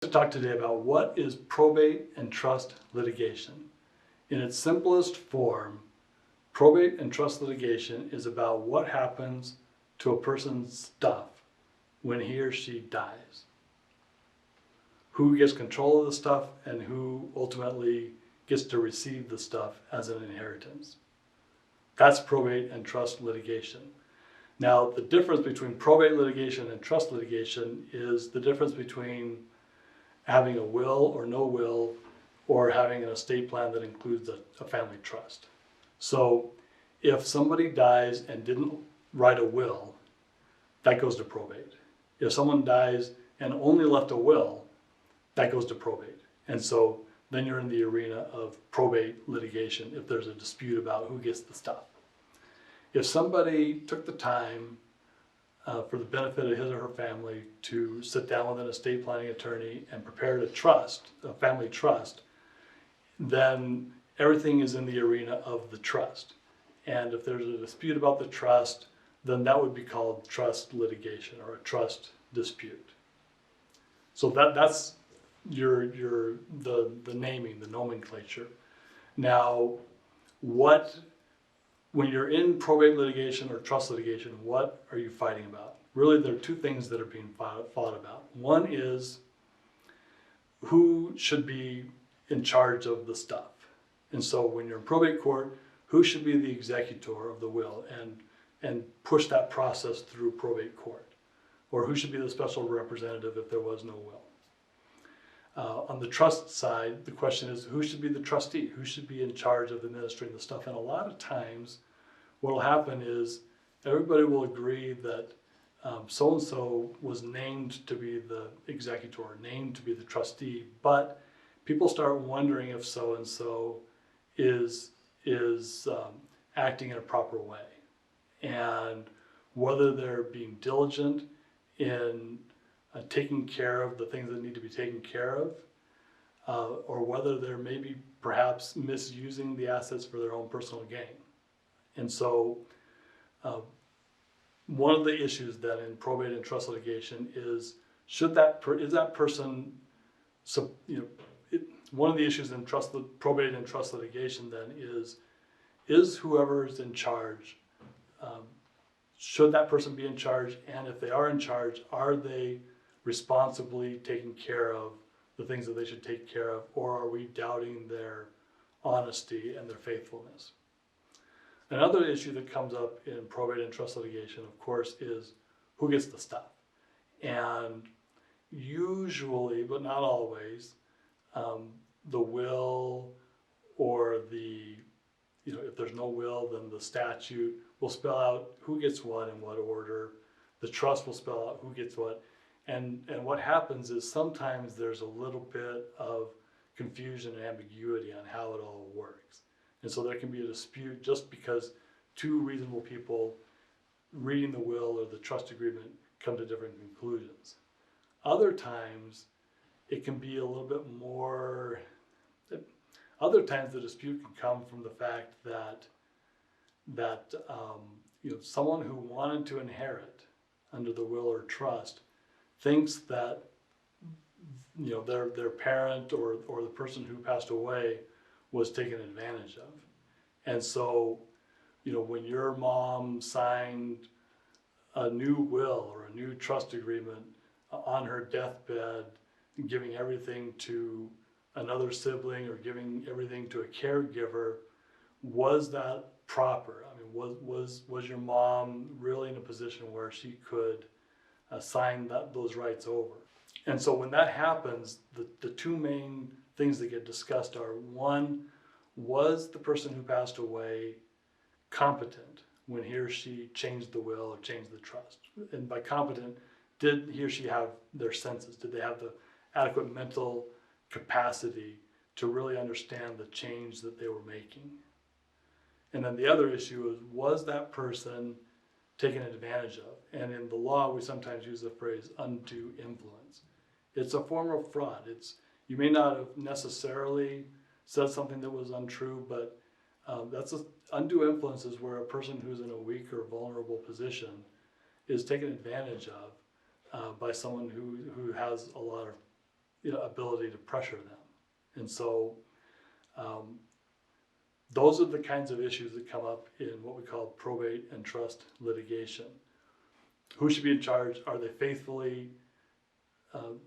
To talk today about what is probate and trust litigation. In its simplest form, probate and trust litigation is about what happens to a person's stuff when he or she dies. Who gets control of the stuff and who ultimately gets to receive the stuff as an inheritance. That's probate and trust litigation. Now, the difference between probate litigation and trust litigation is the difference between having a will or no will, or having an estate plan that includes a family trust. So if somebody dies and didn't write a will, that goes to probate. If someone dies and only left a will, that goes to probate. And so then you're in the arena of probate litigation if there's a dispute about who gets the stuff. If somebody took the time for the benefit of his or her family to sit down with an estate planning attorney and prepare a family trust, then everything is in the arena of the trust. And if there's a dispute about the trust, then that would be called trust litigation or a trust dispute. So that's the naming, the nomenclature. Now, when you're in probate litigation or trust litigation, what are you fighting about? Really, there are two things that are being fought about. One is who should be in charge of the stuff. And so when you're in probate court, who should be the executor of the will and push that process through probate court? Or who should be the special representative if there was no will? On the trust side, the question is who should be the trustee? Who should be in charge of administering the stuff? And a lot of times what will happen is everybody will agree that so-and-so was named to be the executor, named to be the trustee, but people start wondering if so-and-so is acting in a proper way and whether they're being diligent in taking care of the things that need to be taken care of, or whether they're maybe perhaps misusing the assets for their own personal gain. And so one of the issues then in probate and trust litigation is one of the issues in probate and trust litigation then is whoever's in charge, should that person be in charge? And if they are in charge, are they responsibly taking care of the things that they should take care of, or are we doubting their honesty and their faithfulness? Another issue that comes up in probate and trust litigation, of course, is who gets the stuff. And usually, but not always, the will or if there's no will, then the statute will spell out who gets what in what order. The trust will spell out who gets what. And what happens is sometimes there's a little bit of confusion and ambiguity on how it all works. And so there can be a dispute just because two reasonable people reading the will or the trust agreement come to different conclusions. Other times it can be a little bit more, other times the dispute can come from the fact that someone who wanted to inherit under the will or trust thinks that their parent or the person who passed away was taken advantage of. And so, when your mom signed a new will or a new trust agreement on her deathbed, giving everything to another sibling or giving everything to a caregiver, was that proper? I mean, was your mom really in a position where she could sign those rights over? And so when that happens, the two main things that get discussed are, one, was the person who passed away competent when he or she changed the will or changed the trust? And by competent, did he or she have their senses? Did they have the adequate mental capacity to really understand the change that they were making? And then the other issue is, was that person taken advantage of? And in the law, we sometimes use the phrase undue influence. It's a form of fraud. You may not have necessarily said something that was untrue, but undue influence is where a person who's in a weak or vulnerable position is taken advantage of by someone who has a lot of ability to pressure them. And so those are the kinds of issues that come up in what we call probate and trust litigation. Who should be in charge? Are they faithfully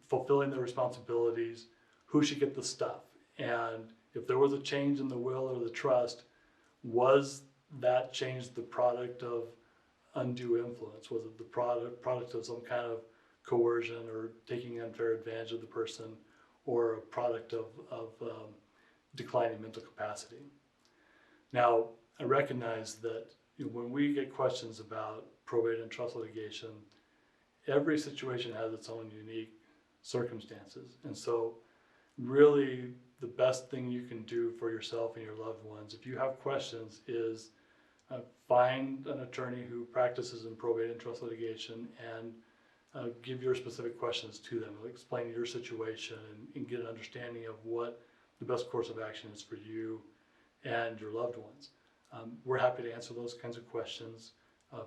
fulfilling their responsibilities? Who should get the stuff? And if there was a change in the will or the trust, was that change the product of undue influence? Was it the product of some kind of coercion or taking unfair advantage of the person, or a product of declining mental capacity? Now, I recognize that when we get questions about probate and trust litigation, every situation has its own unique circumstances. And so really the best thing you can do for yourself and your loved ones, if you have questions, is find an attorney who practices in probate and trust litigation and give your specific questions to them. Explain your situation and get an understanding of what the best course of action is for you and your loved ones. We're happy to answer those kinds of questions.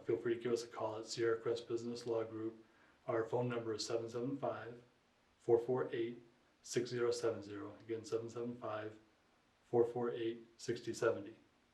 Feel free to give us a call at Sierra Crest Business Law Group. Our phone number is 775-448-6070. Again, 775-448-6070.